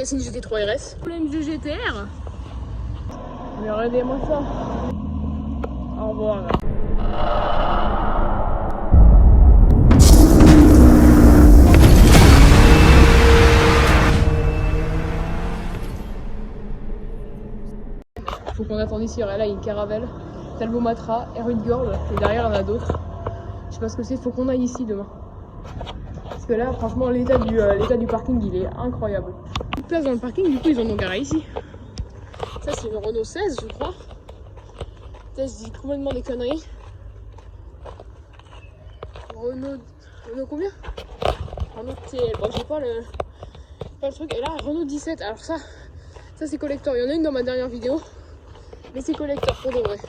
c'est une GT3 RS. MG GTR. Mais regardez-moi ça. Au revoir. Faut qu'on attende ici. Là, il y a une Caravelle, Talbot Matra, R8 Girl, et derrière, il y en a d'autres. Je sais pas ce que c'est, faut qu'on aille ici demain. Parce que là, franchement, l'état du parking, il est incroyable. Toute place dans le parking, du coup, ils en ont garé ici. Ça, c'est une Renault 16, je crois. Peut-être je dis complètement des conneries. Renault combien? Renault TL. Bon, j'ai pas le truc. Et là, Renault 17. Alors ça c'est collector. Il y en a une dans ma dernière vidéo. Mais c'est collector pour de vrai.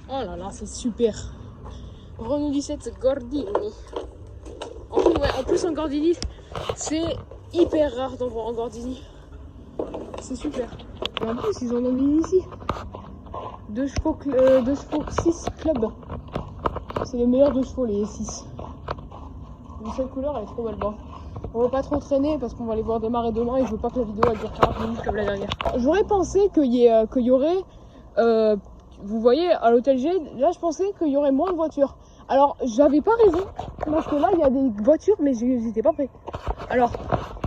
Oh là là, c'est super. Renault 17 Gordini. En plus en Gordini, c'est hyper rare d'en voir en Gordini. C'est super. Et en plus, ils en ont mis ici. 2 chevaux 6 club. C'est les meilleurs 2 chevaux, les 6. Cette couleur, elle est trop belle. Bon, on va pas trop traîner parce qu'on va les voir démarrer demain et je veux pas que la vidéo elle dure 40 minutes comme la dernière. J'aurais pensé qu'il y aurait, vous voyez, à l'hôtel G, là je pensais qu'il y aurait moins de voitures. Alors j'avais pas raison parce que là il y a des voitures mais j'étais pas prêt. Alors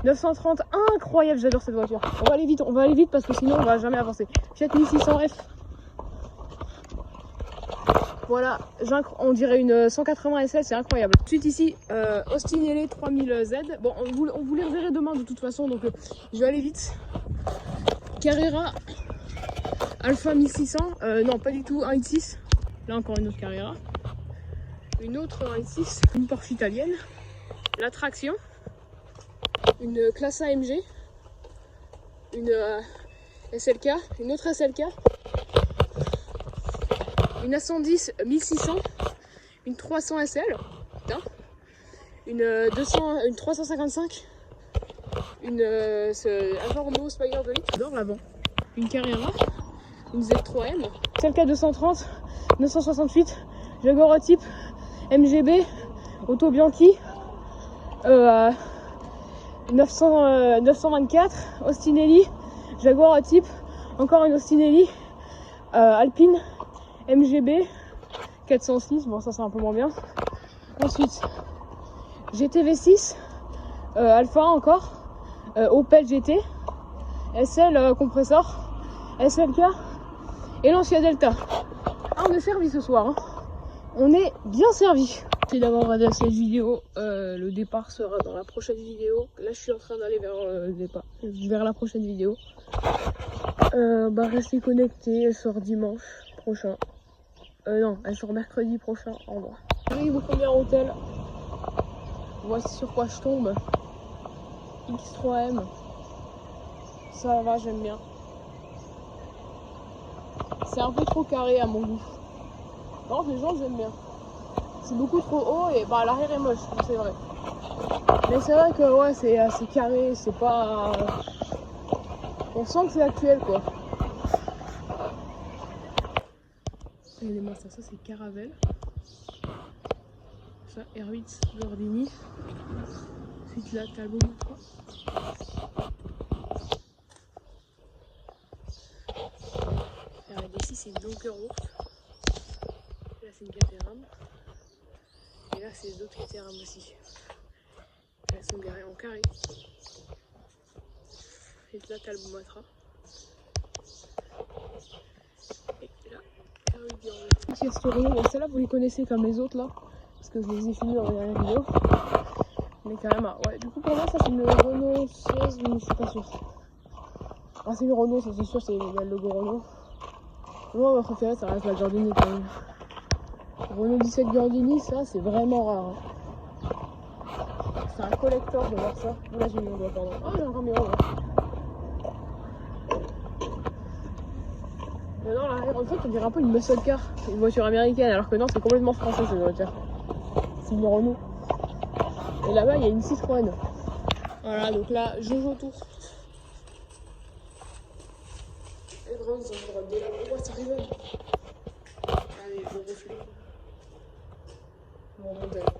930, incroyable, j'adore cette voiture. On va aller vite parce que sinon on va jamais avancer. Fiat 1600 F. Voilà, on dirait une 180 SL, c'est incroyable. Ensuite ici, Austin LA 3000Z. Bon, on vous les reverrez demain de toute façon, donc je vais aller vite. Carrera Alpha 1600, non pas du tout, 1.6. Là encore une autre Carrera. Une autre 1.6, une Porsche italienne. La traction. Une classe AMG. Une SLK, une autre SLK. Une A110 1600, une 300 SL, putain, une 355, une Alfa Romeo Spider 2 litres, j'adore l'avant, une Carrera, une Z3M, SLK 230, 968, Jaguar Type, MGB, Auto Bianchi, 924, Austinelli, Jaguar Type, encore une Austinelli, Alpine, MGB 406, bon ça c'est un peu moins bien. Ensuite GTV6, Alpha encore, Opel GT, SL compresseur, SLK et Lancia Delta. Ah, on est servi ce soir, hein. On est bien servi. Merci d'avoir regardé cette vidéo. Le départ sera dans la prochaine vidéo. Là je suis en train d'aller vers le départ, vers la prochaine vidéo. Restez connectés, elle sort dimanche prochain. Non, elle sort mercredi prochain. Au revoir. J'arrive au premier hôtel. Voici sur quoi je tombe. X3M. Ça va, j'aime bien. C'est un peu trop carré à mon goût. Non, les gens j'aime bien. C'est beaucoup trop haut et l'arrière est moche, c'est vrai. Mais c'est vrai que ouais, c'est assez carré, c'est pas. On sent que c'est actuel quoi. Regardez-moi ça, c'est Caravelle. Ça, R8 Gordini. Ensuite là, Talbot Matra. Regardez ici, c'est une Donkerhoff. Là, c'est une Caterham. Et là, c'est d'autres Caterham aussi. Elles sont garées en carré. Et là, Talbot Matra. Et là, R8 Girl. Ici, ce Renault, celle-là, vous les connaissez comme les autres là. Parce que je les ai finis dans la dernière vidéo. Mais quand même, ouais, du coup pour moi ça c'est une Renault 16, mais je suis pas sûre. Ah c'est une Renault, ça c'est sûr, il y a le logo Renault. Moi ma préférée ça reste la Gordini quand même. Renault 17 Gordini, ça c'est vraiment rare. Hein. C'est un collector de voir ça. Là j'ai mis mon doigt, pardon. Ah j'ai encore mis là. Mais non là, en fait on dirait un peu une muscle car, une voiture américaine, alors que non c'est complètement français cette voiture. C'est une Renault. Et là-bas, il y a une Citroën. Voilà, donc là, Jojo Tour. Les drones, ils ont le droit de là. Oh, ça rigole. Allez, je refais. Mon modèle.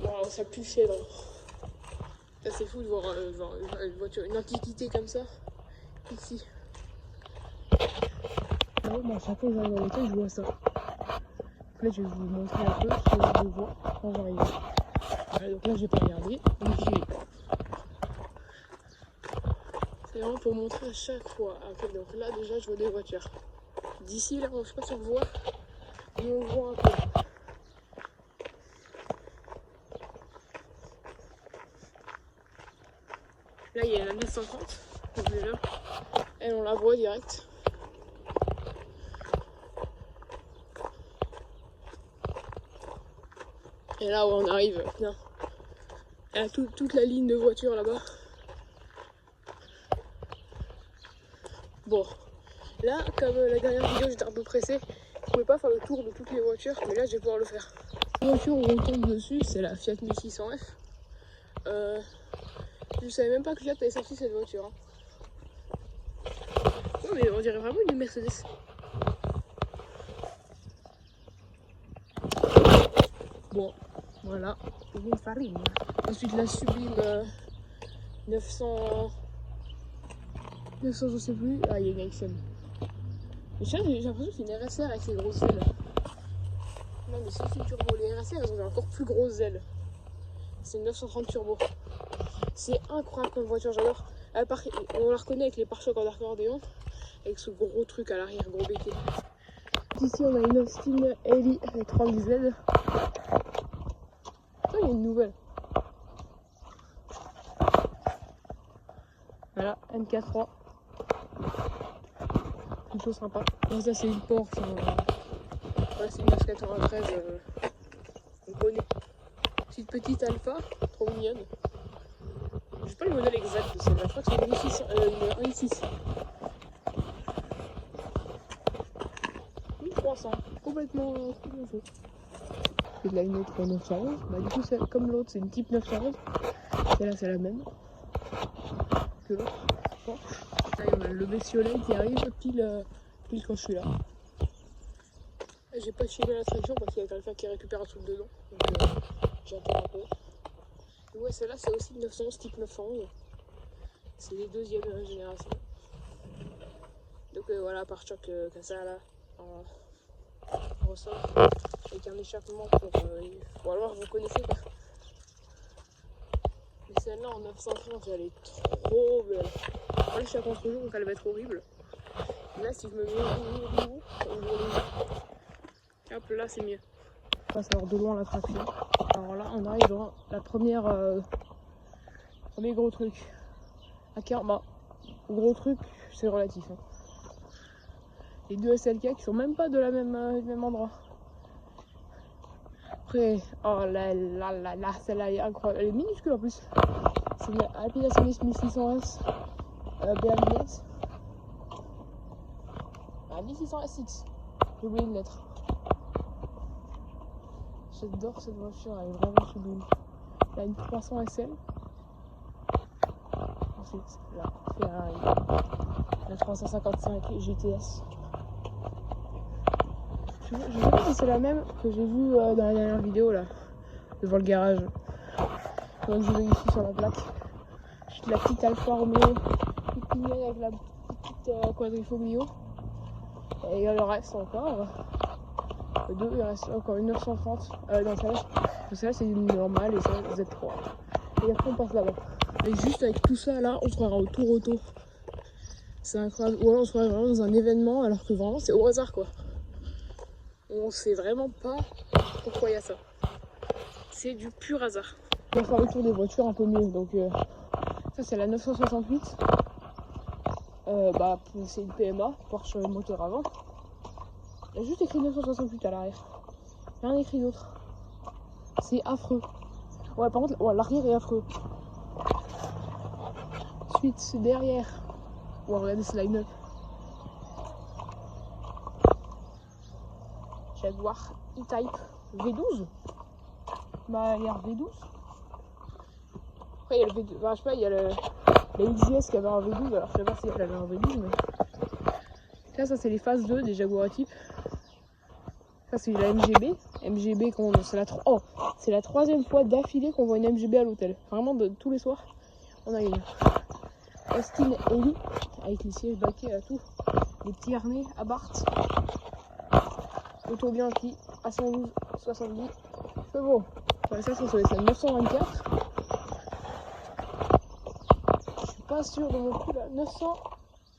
Wow, ça ça pue le chèvre. Ça c'est fou de voir genre, une voiture, une antiquité comme ça, ici. Moi, à chaque fois que j'arrive dans l'hôtel, je vois ça. Donc là, je vais vous montrer un peu ce que je vois quand j'arrive. Voilà, donc là, j'ai pas regardé, mais j'y vais. C'est vraiment pour montrer à chaque fois. Okay, donc là, déjà, je vois des voitures. D'ici, là, je sais pas si on voit, mais on voit un peu. Là, il y a la 930, donc déjà, elle, on la voit direct. Et là où on arrive, bien, il y a toute la ligne de voitures là-bas. Bon, là, comme la dernière vidéo, j'étais un peu pressée, je pouvais pas faire le tour de toutes les voitures, mais là, je vais pouvoir le faire. La voiture où on tombe dessus, c'est la Fiat 1600F. Je savais même pas que Fiat avait sorti cette voiture. Hein. Non, mais on dirait vraiment une Mercedes. Bon, voilà, une farine. Ensuite, la Sublime 900, je sais plus. Ah, il y a une XM. Mais j'ai l'impression que c'est une RSR avec ses grosses ailes. Non, mais c'est une turbo. Les RSR, elles ont des encore plus grosses ailes. C'est une 930 turbo. C'est incroyable comme voiture, j'adore. On la reconnaît avec les pare-chocs en accordéon, avec ce gros truc à l'arrière, gros béquet. Ici, on a une Austin Ellie avec 30Z. Ça, il y a une nouvelle. Voilà, MK3. Une chose sympa. Bon, ça, c'est une Porsche. Ouais, c'est une 993. On connaît. Petite Alpha, trop mignonne. Je sais pas le modèle exact de celle-là, je crois que c'est une 1.6. 1300, complètement faux. C'est là une autre 911, bah du coup c'est comme l'autre, c'est une type 911. Celle-là c'est la même que l'autre. Bon. Là il y en a le bestiolet qui arrive pile quand je suis là. J'ai pas tiré la traction parce qu'il y a quelqu'un qui récupère un truc dedans. Donc j'attends un peu. Et ouais, celle-là c'est aussi une 911 type 911. C'est les deuxième génération. Donc voilà, pare-choc comme ça là, en ressort, avec un échappement pour... Bon alors vous connaissez quoi. Mais celle-là en 930, elle est trop belle. Moi je suis à contre-jour donc elle va être horrible. Et là si je me mets au niveau, hop là c'est mieux. On va savoir de loin la traction. Alors là on arrive dans la première... premier gros truc. À Karma. Gros truc, c'est relatif. Hein. Les deux SLK qui sont même pas de la même, du même endroit. Après, oh là là là là, celle-là est incroyable. Elle est minuscule en plus. C'est une Alpina 1600S BMWS. Ah, 1600SX. J'ai oublié une lettre. J'adore cette voiture, elle est vraiment sublime. Là, une 300 SL. Ensuite, là, Ferrari. La 355 GTS. Je sais pas si c'est la même que j'ai vue dans la dernière vidéo là, devant le garage. Donc je vais ici sur la plaque. Juste la petite Alfa Romeo, toute mignonne avec la petite Quadrifoglio. Et il reste encore deux, il reste encore une 930. Non, celle-là c'est une normale et ça Z3. Et après on passe là-bas. Et juste avec tout ça là, on se croirait au tour auto. C'est incroyable. Ou alors on se croirait vraiment dans un événement alors que vraiment c'est au hasard quoi. On sait vraiment pas pourquoi il y a ça. C'est du pur hasard. On va faire le tour des voitures un peu mieux. Donc ça c'est la 968. C'est une PMA, Porsche moteur avant. Il y a juste écrit 968 à l'arrière. Rien écrit d'autre. C'est affreux. Ouais, par contre, ouais, l'arrière est affreux. Ensuite, c'est derrière. Ouais, regardez ce line-up. Jaguar E-Type V12. Bah, il y a V12. Après, il y a le V12. Bah, je sais pas, il y a la XJS qui avait un V12. Alors, je sais pas si elle avait un V12, mais. Ça c'est les phases 2 des Jaguar E-Type. Ça c'est la MGB. MGB, c'est la troisième fois d'affilée qu'on voit une MGB à l'hôtel. Vraiment, tous les soirs, on a une. Austin Elite, avec les sièges baquets à tout. Les petits harnais à Bart. Auto Bianchi à 112, 70 chevaux. Enfin, ça c'est sur les salles 924. Je suis pas sûr de mon coup là.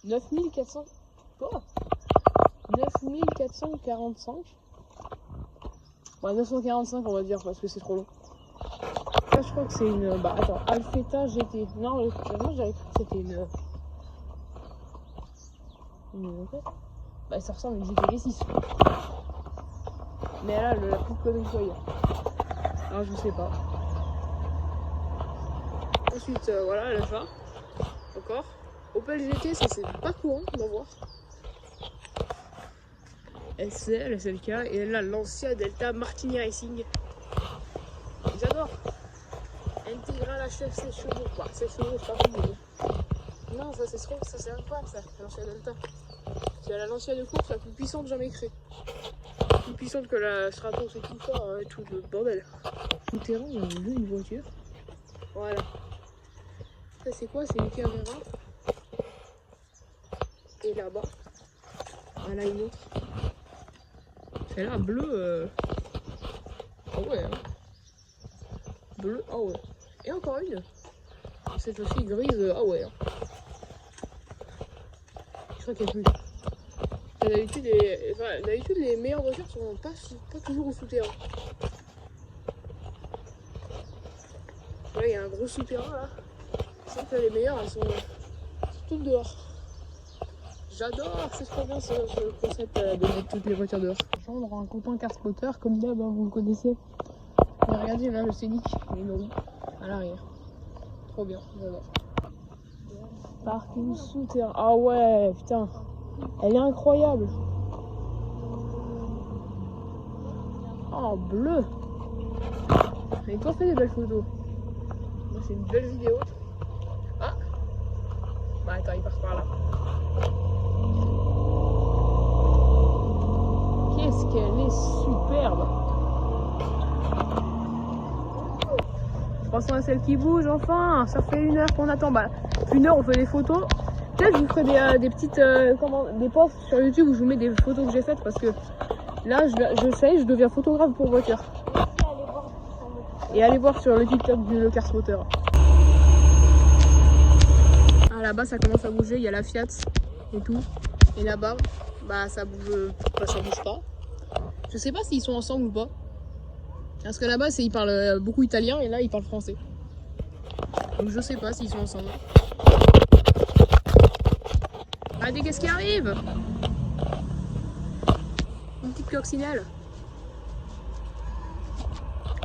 9400. Oh 9445. Ouais, 945 on va dire parce que c'est trop long. Là je crois que c'est une. Bah attends, Alfetta GT. Non, moi j'avais cru que c'était une. Bah ça ressemble à une GT V6. Mais là, la petite connerie soyez. Alors je sais pas. Ensuite, voilà, LFA. Encore. Opel GT, ça c'est pas courant d'avoir. SL, SLK. Et là, Lancia Delta Martini Racing. J'adore. Intégral HF 16 chevaux. Bah, 16 chevaux, c'est pas cool. Non, ça c'est trop, ça c'est incroyable ça, Lancia Delta. C'est la Lancia de course la plus puissante jamais créée. Plus puissante que la Stratos et tout ça, et tout le bordel. Souterrain, on a vu une voiture. Voilà. Ça c'est quoi? C'est une caméra. Et là-bas, voilà une autre. Celle-là, bleue. Ah ouais. Hein. Bleu, ah ouais. Et encore une. Cette fois-ci grise, ah ouais. Hein. Je crois qu'il n'y a plus. D'habitude, les meilleures voitures sont pas toujours au souterrain. Là, il y a un gros souterrain là. C'est vrai que les meilleures, elles sont toutes dehors. J'adore, c'est trop bien ce concept de mettre toutes les voitures dehors. Prendre un copain car spotter, comme d'hab, hein, vous le connaissez. Mais regardez là, le Scénic, il y a une roue à l'arrière. Trop bien, j'adore. Parking souterrain. Ah ouais, putain. Elle est incroyable. Oh, bleu. Mais toi, fais des belles photos. Moi, c'est une belle vidéo. Ah. Bah, attends, il passe par là. Qu'est-ce qu'elle est superbe. Je pense à celle qui bouge, enfin. Ça fait 1 heure qu'on attend. Bah, 1 heure, on fait des photos. Peut-être je vous ferai des petites des posts sur YouTube où je vous mets des photos que j'ai faites parce que là je deviens photographe pour voiture. Et allez voir sur le TikTok du Car Spotter. Ah, là-bas ça commence à bouger, il y a la Fiat et tout. Et là-bas, bah ça bouge pas. Je sais pas s'ils sont ensemble ou pas. Parce que là-bas ils parlent beaucoup italien et là ils parlent français. Donc je sais pas s'ils sont ensemble. Regardez qu'est-ce qui arrive. Une petite coccinelle.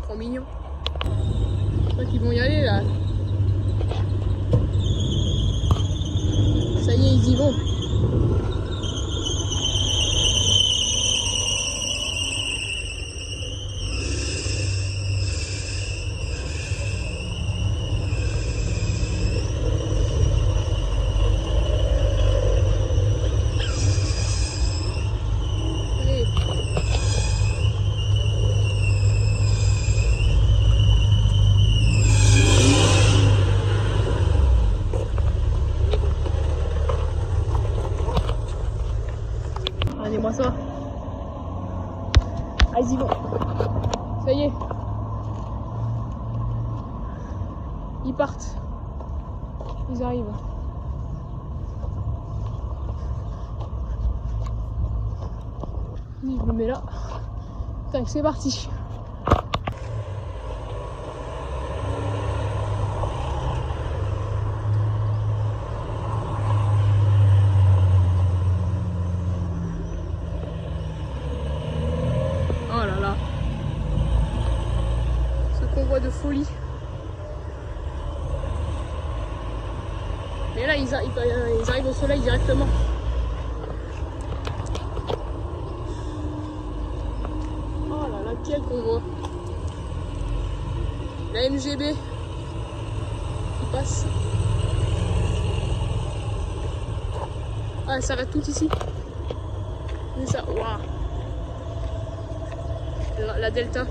Trop mignon. Je crois qu'ils vont y aller là. Ça y est, ils y vont. Regardez-moi ça. Ah, ils y vont. Ça y est. Ils partent. Ils arrivent. Je me mets là. Tac, c'est parti. Oh là là. Ce convoi de folie. Mais là, ils arrivent au soleil directement. Oh là là, quel convoi. La MGB qui passe. Ah, ça va tout ici. C'est ça, waouh. la Delta.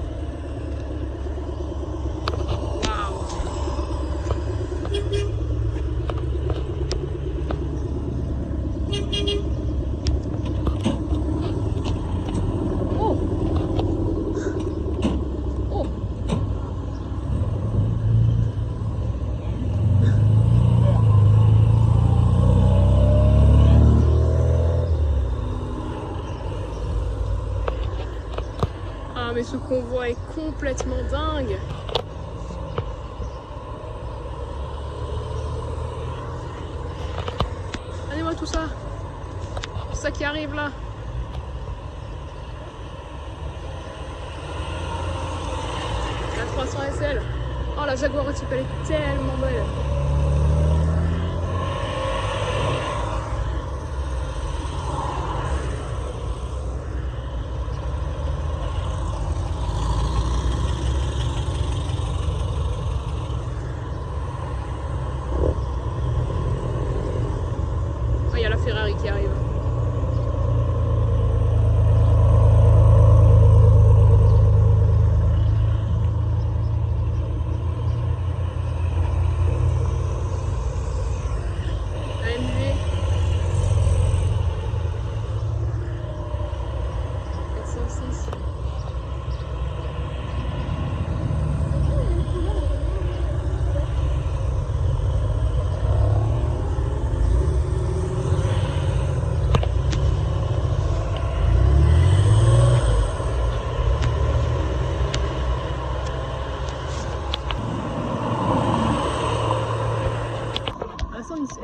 Mais ce convoi est complètement dingue. Regardez-moi tout ça. C'est ça qui arrive là. La 300 SL. Oh, la Jaguar E-Type, elle est tellement belle. Il y a la Ferrari qui arrive. AMG. 406.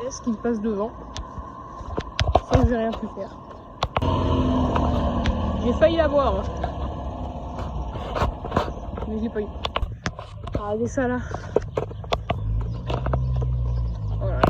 S qui passe devant, sans que j'ai rien pu faire. J'ai failli l'avoir, mais j'ai pas eu. Regardez ça là. Oh là là.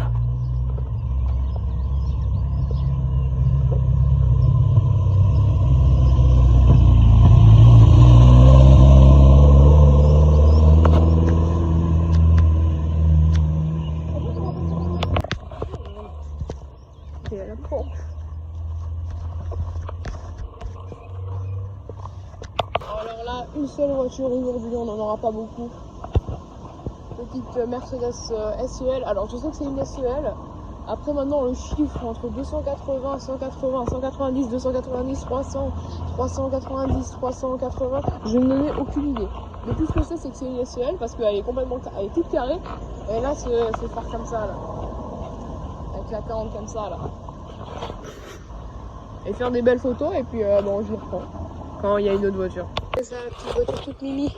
Alors là, une seule voiture aujourd'hui, on n'en aura pas beaucoup. Petite Mercedes SEL. Alors je sais que c'est une SEL. Après maintenant le chiffre entre 280, 180, 190, 290, 300, 390, 380, je n'en ai aucune idée. Mais tout ce que je sais c'est que c'est une SEL parce qu'elle est complètement, elle est toute carrée. Et là c'est faire comme ça là. Avec la 40 comme ça là. Et faire des belles photos et puis bon je les reprends quand il y a une autre voiture. C'est ça, la petite voiture toute mimi.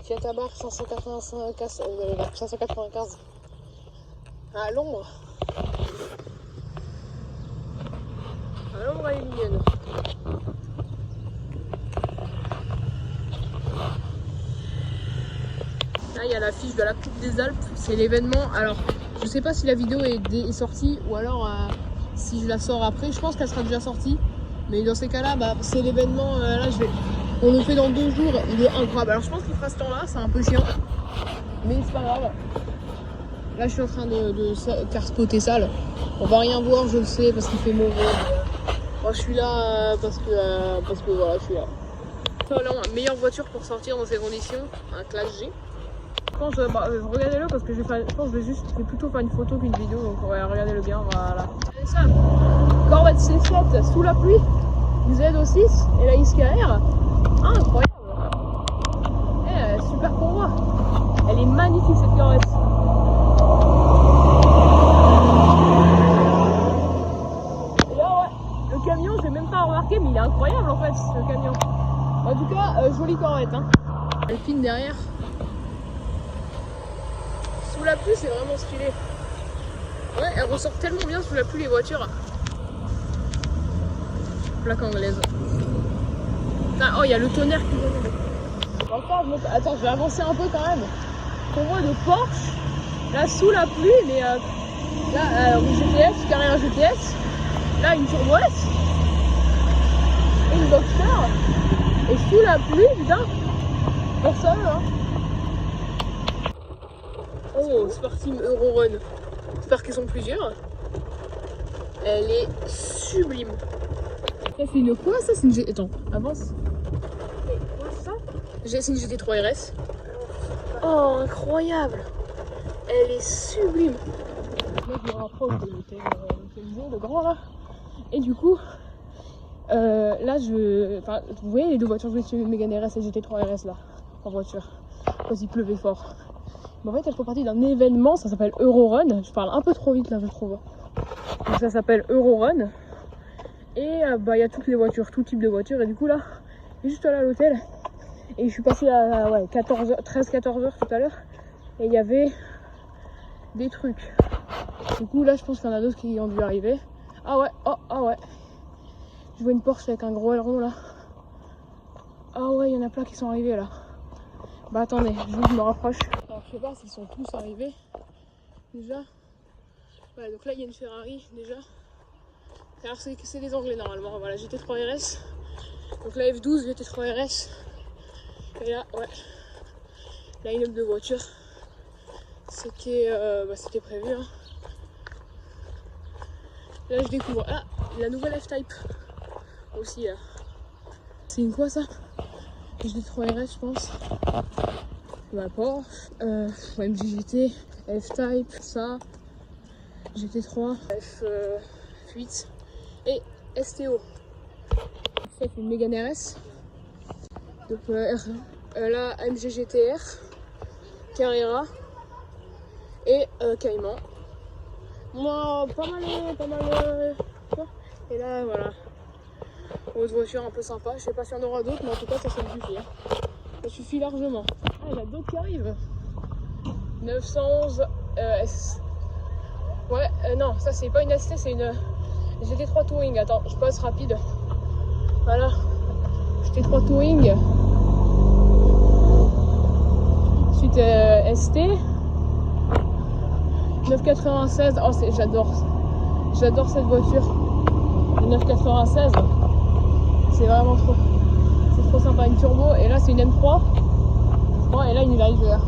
Fiat Abarth 595 à l'ombre. À l'ombre elle est mignonne. Là il y a l'affiche de la Coupe des Alpes, c'est l'événement. Alors je sais pas si la vidéo est sortie ou alors si je la sors après, je pense qu'elle sera déjà sortie. Mais dans ces cas-là, bah, c'est l'événement, là on le fait dans 2 jours, il est incroyable. Alors je pense qu'il fera ce temps-là, c'est un peu chiant, mais c'est pas grave. Là je suis en train de faire spotter ça là. On va rien voir, je le sais, parce qu'il fait mauvais. Moi je suis là parce que voilà, je suis là. Voilà, meilleure voiture pour sortir dans ces conditions, un classe G. Je pense, regardez-le parce que je pense que je vais plutôt faire une photo qu'une vidéo, donc regardez-le bien, voilà. C'est ça, Corvette C7 sous la pluie, Z06 et la XKR. Ah, incroyable. Super convoi. Elle est magnifique cette Corvette. Et là ouais, le camion, j'ai même pas remarqué, mais il est incroyable en fait ce camion. En tout cas, jolie Corvette hein. Alpine derrière. Sous la pluie, c'est vraiment stylé. Ouais, elle ressort tellement bien sous la pluie les voitures. Plaque anglaise. Oh, il y a le tonnerre qui vient. Attends, je vais avancer un peu quand même. Convoi de Porsche, là sous la pluie, mais là, une GTS, carré GTS. Là, une Turbo S. Et une Boxster. Et sous la pluie, putain, personne hein. Oh, Sportim Eurorun. J'espère qu'ils sont plusieurs. Elle est sublime. Ça c'est une quoi ça? C'est une... Attends, avance. C'est une GT3 RS. Oh, incroyable! Elle est sublime! Là, je me rapproche de l'hôtel le grand là. Et du coup, là, vous voyez les deux voitures que je suis Mégane RS et GT3 RS là, en voiture, quand il pleuvait fort. Mais en fait, elles font partie d'un événement, ça s'appelle Eurorun. Je parle un peu trop vite là, je trouve. Donc, ça s'appelle Eurorun. Et il y a toutes les voitures, tout type de voitures. Et du coup, là, je suis juste allé à l'hôtel. Et je suis passé à 13-14 heures tout à l'heure. Et il y avait des trucs. Du coup, là, je pense qu'il y en a d'autres qui ont dû arriver. Ah ouais, ah ouais. Je vois une Porsche avec un gros aileron là. Ah ouais, il y en a plein qui sont arrivés là. Bah attendez, je me rapproche. Alors je sais pas s'ils sont tous arrivés. Déjà. Voilà, donc là il y a une Ferrari déjà. Alors c'est des Anglais normalement. Voilà, GT3 RS. Donc la F12 GT3 RS. Et là, ouais. Line-up de voitures. C'était prévu. Hein. Là je découvre la nouvelle F-Type aussi là. C'est une quoi ça? GT3 RS je pense. La Porsche, MGGT, F-Type, ça, GT3, F8 et STO. Ça c'est une Mégane RS. Donc là AMG GTR, Carrera et Cayman. Moi, pas mal. Et là, voilà. Autre voiture un peu sympa. Je sais pas s'il y en aura d'autres, mais en tout cas, ça me suffit. Hein. Ça suffit largement. Ah, il y a d'autres qui arrivent. 911 S. Ouais, non, ça c'est pas une ST, c'est une GT3 Touring. Attends, je passe rapide. Voilà. GT3 Touring. Ensuite, ST. 996, oh j'adore cette voiture. Le 996, c'est vraiment c'est trop sympa, une turbo. Et là c'est une M3, je crois, et là une Yaris VR.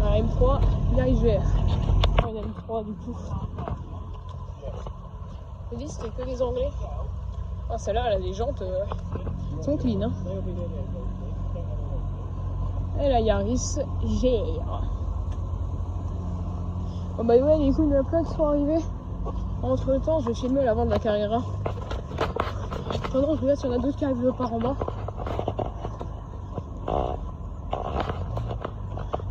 Voilà, M3, Yaris VR. Oh, une M3 du coup. Je dis c'était que des Anglais. Oh celle-là, elle a des jantes, sont clean. Hein. Et la Yaris GR. Bon bah ouais, du coup il y en a plein qui sont arrivés. Entre temps, je vais filmer la vente de la Carrera. Pendant je regarde s'il y en a d'autres qui arrivent par en bas.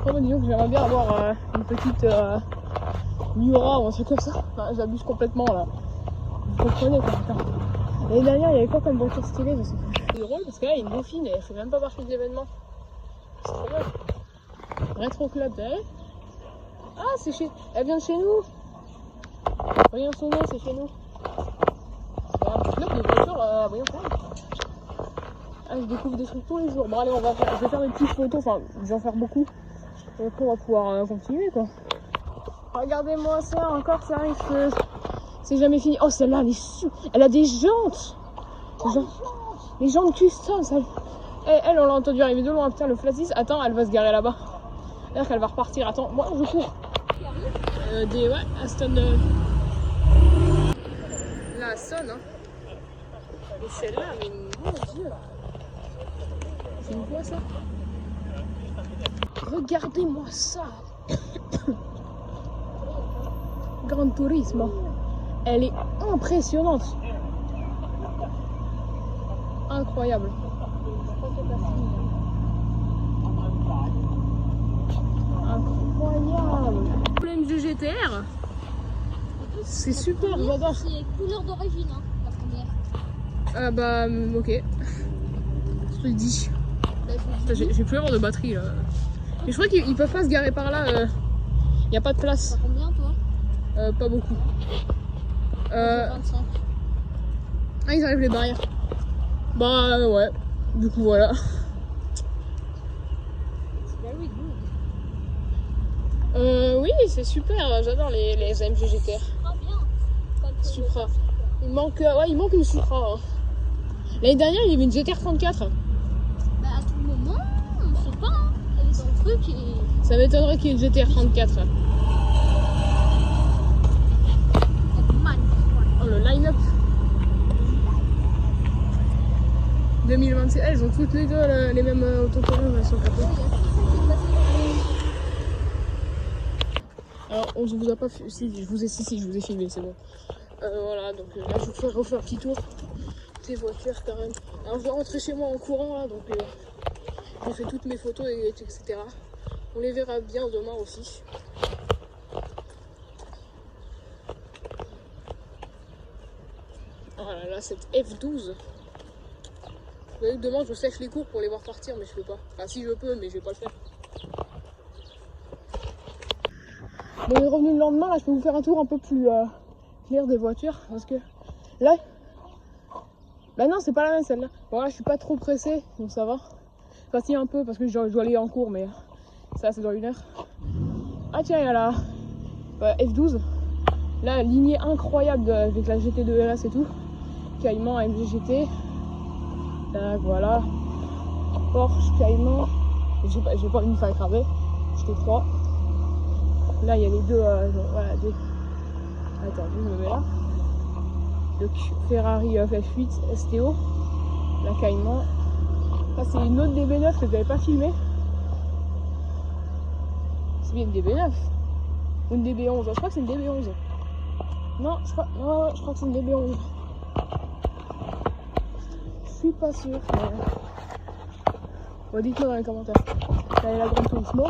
Moi disons que j'aimerais bien avoir une petite Miura ou un truc comme ça. Enfin, j'abuse complètement là. Vous comprenez quoi. L'année dernière il y avait quoi comme voiture stylée, je sais plus. C'est drôle parce que là il y a une dauphine et elle fait même pas partie de l'événement. C'est trop bien. Retro Club, t'as vu? Ah, c'est chez... Elle vient de chez nous. Voyons son nom, c'est chez nous. C'est un petit club de voitures, voyons ça. Ah, je découvre des trucs tous les jours. Bon allez, je vais faire des petites photos, enfin, je vais en faire beaucoup. Et après, on va pouvoir continuer, quoi. Regardez-moi ça, encore ça arrive. C'est jamais fini. Oh, celle-là, elle a des jantes. Les jantes custom, ça... Elle, on l'a entendu arriver de loin, putain, le flat 6. Attends, elle va se garer là-bas. C'est-à-dire qu'elle va repartir. Attends, moi, je cours. Aston. Là, Aston, hein. Mais celle-là, mais mon Dieu. C'est une quoi, ça? Regardez-moi ça. Gran Turismo. Elle est impressionnante. Incroyable. Incroyable. Problème du GTR. C'est super, j'adore. C'est couleur d'origine, hein, la première. Ah bah ok. Je te le dis. J'ai plus avoir de batterie là. Mais je crois qu'ils peuvent pas se garer par là. Y a pas de place. T'as combien toi? Pas beaucoup. 25. Ah ils arrivent les barrières. Bah ouais. Du coup voilà. Oui, c'est super, j'adore les AMG GTR. Ah bien. Supra. Il manque une Supra. Hein. L'année dernière, il y avait une GTR 34. Bah à tout moment, on sait pas, hein. Elle est dans le truc et... Ça m'étonnerait qu'il y ait une GTR 34. Elle est magnifique. Oh le line-up. 2026. Elles ont toutes les deux les mêmes autocollants, elles sont capées. Alors, on ne vous a pas fait. Si, je vous ai filmé, c'est bon. Voilà, donc là, je vais refaire un petit tour des voitures quand même. Alors, je vais rentrer chez moi en courant là, donc j'ai fait toutes mes photos, etc. On les verra bien demain aussi. Voilà, là, cette F12. Vous voyez que demain, je sèche les cours pour les voir partir, mais je peux pas. Enfin, si je peux, mais je vais pas le faire. Bon, on est revenu le lendemain, là, je peux vous faire un tour un peu plus clair des voitures, parce que là, bah non, c'est pas la même celle-là. Bon, là, je suis pas trop pressée, donc ça va. Enfin, si, un peu, parce que je dois aller en cours, mais ça, c'est dans 1 heure. Ah tiens, il y a la F12. Là, lignée incroyable avec la GT2 RS et tout. Cayman, AMG GT. Là, voilà. Porsche, Cayman. J'ai pas envie de me faire écraser. GT3. Là, il y a les deux. Voilà, deux. Attends, je me mets là. Le Ferrari F8 STO. La Cayman. Ça, c'est une autre DB9 que je n'avais pas filmée. C'est bien une DB9 ou une DB11. Je crois que c'est une DB11. Non, je crois que c'est une DB11. Je suis pas sûre. Mais... bon, dites-moi dans les commentaires. Là, il y a la Gran Turismo.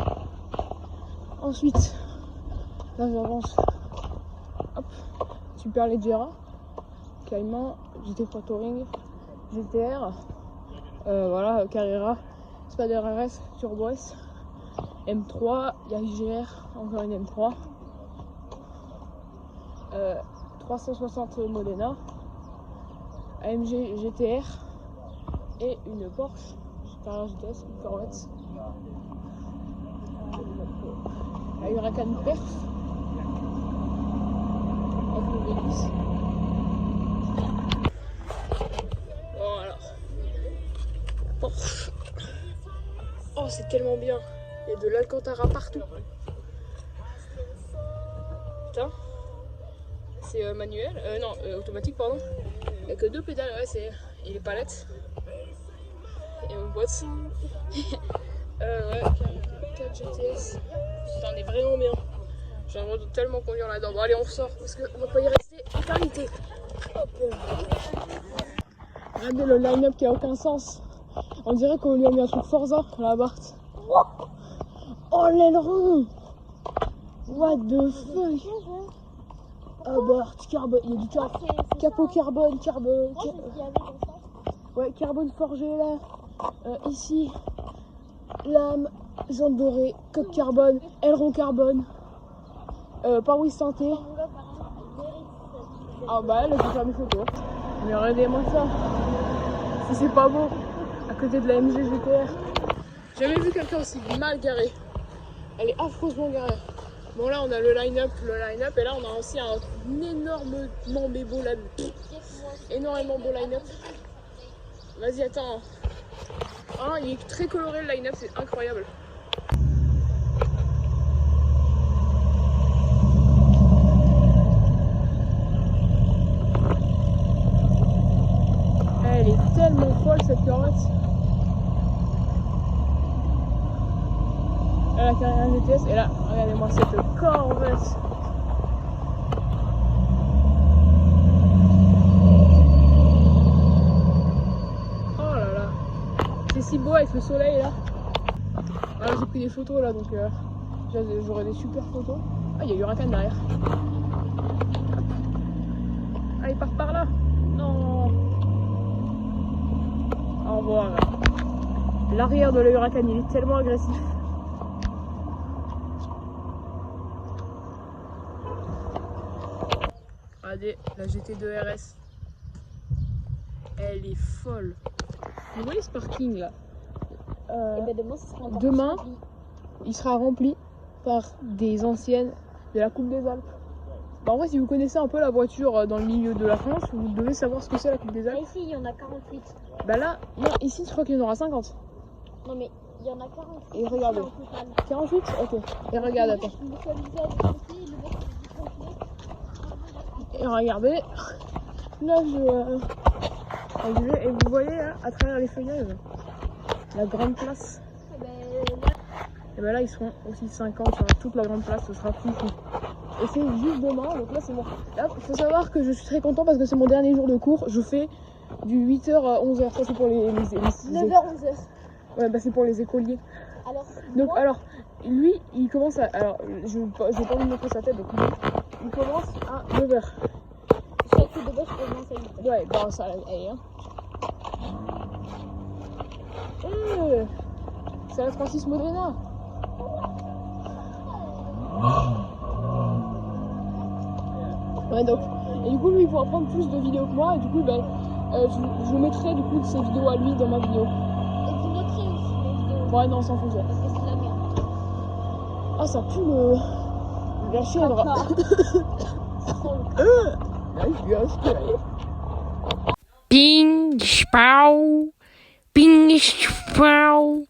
Ensuite, là, j'avance. Hop, Superleggera, Cayman, GT3 Touring, GTR. Voilà, Carrera, Spider RS, Turbo S, M3, il y a IGR, encore une M3, 360 Modena, AMG GTR et une Porsche Carrera GTS, une Corvette, la Huracan Perf, avec le V10. Voilà. Porsche. Oh, c'est tellement bien. Il y a de l'Alcantara partout. Putain. C'est manuel. Non, automatique, pardon. Il n'y a que 2 pédales. Ouais, c'est. Et les palettes. Et une boîte. Ouais, 4 GTS. Putain, on est vraiment bien. J'aimerais tellement conduire là-dedans. Bon, allez, on sort parce qu'on va pas y rester éternité. Hop. Regardez le line-up qui a aucun sens. On dirait qu'on lui a mis un truc Forza dans la Barthes. Oh l'aileron! What the fuck? Ah Barthes, carbone, il y a du capot carbone, ouais, carbone forgé là. Ici, lame, jante dorée, coque carbone, aileron carbone, pare-brise santé. Ah bah là, je vais faire mes photos. Mais regardez-moi ça. Si c'est pas beau. À côté de la MG GTR. J'ai jamais vu quelqu'un aussi mal garé. Elle est affreusement garée. Bon là on a le line-up et là on a aussi un énormément beau line-up. Énormément beau line-up. Vas-y attends. Ah, il est très coloré le line-up, c'est incroyable. Elle est tellement folle cette Corvette. Là, la Carrera GTS et là, regardez-moi cette Corvette. Oh là là, c'est si beau avec le soleil là. Alors j'ai pris des photos là, donc j'aurai des super photos. Ah, il y a Huracan derrière. Ah, il part par là. Non. Au revoir. L'arrière de la Huracan, il est tellement agressif. Regardez la GT2 RS. Elle est folle. Vous voyez ce parking là? Et ben demain, il sera rempli par des anciennes de la Coupe des Alpes. Bah en vrai, si vous connaissez un peu la voiture dans le milieu de la France, vous devez savoir ce que c'est la Coupe des Alpes. Ah, ici, il y en a 48. Bah là, non, ici, je crois qu'il y en aura 50. Non, mais il y en a 48. Et regardez. 48? Ok. Et regarde, attends. Et regardez. Là, Et vous voyez là, à travers les feuillages, la grande place. Et ben là ils seront aussi 50 sur toute la grande place, ce sera fou. Et c'est juste demain, donc là c'est bon. Là il faut savoir que je suis très content parce que c'est mon dernier jour de cours. Je fais du 8h à 11h, ça c'est pour les 9h, 11h. Ouais bah c'est pour les écoliers. Alors, Donc alors, lui il commence à... Alors je vais pas lui montrer sa tête, donc lui il commence à 9h. chaque coup de bâche commence à 8h. Ouais bah ça allez hein. C'est la Francis Modena. Ouais donc, et du coup lui il pourra prendre plus de vidéos que moi et du coup ben, je mettrai du coup de ses vidéos à lui dans ma vidéo. Et vous noterez aussi les vidéos. Ouais non sans fout. Parce que c'est de la merde. Ah ça pue la chèvre. Là je suis inspirée. Ping, spau, ping, spau,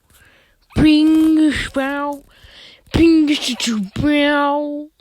ping, spau, ping, spau.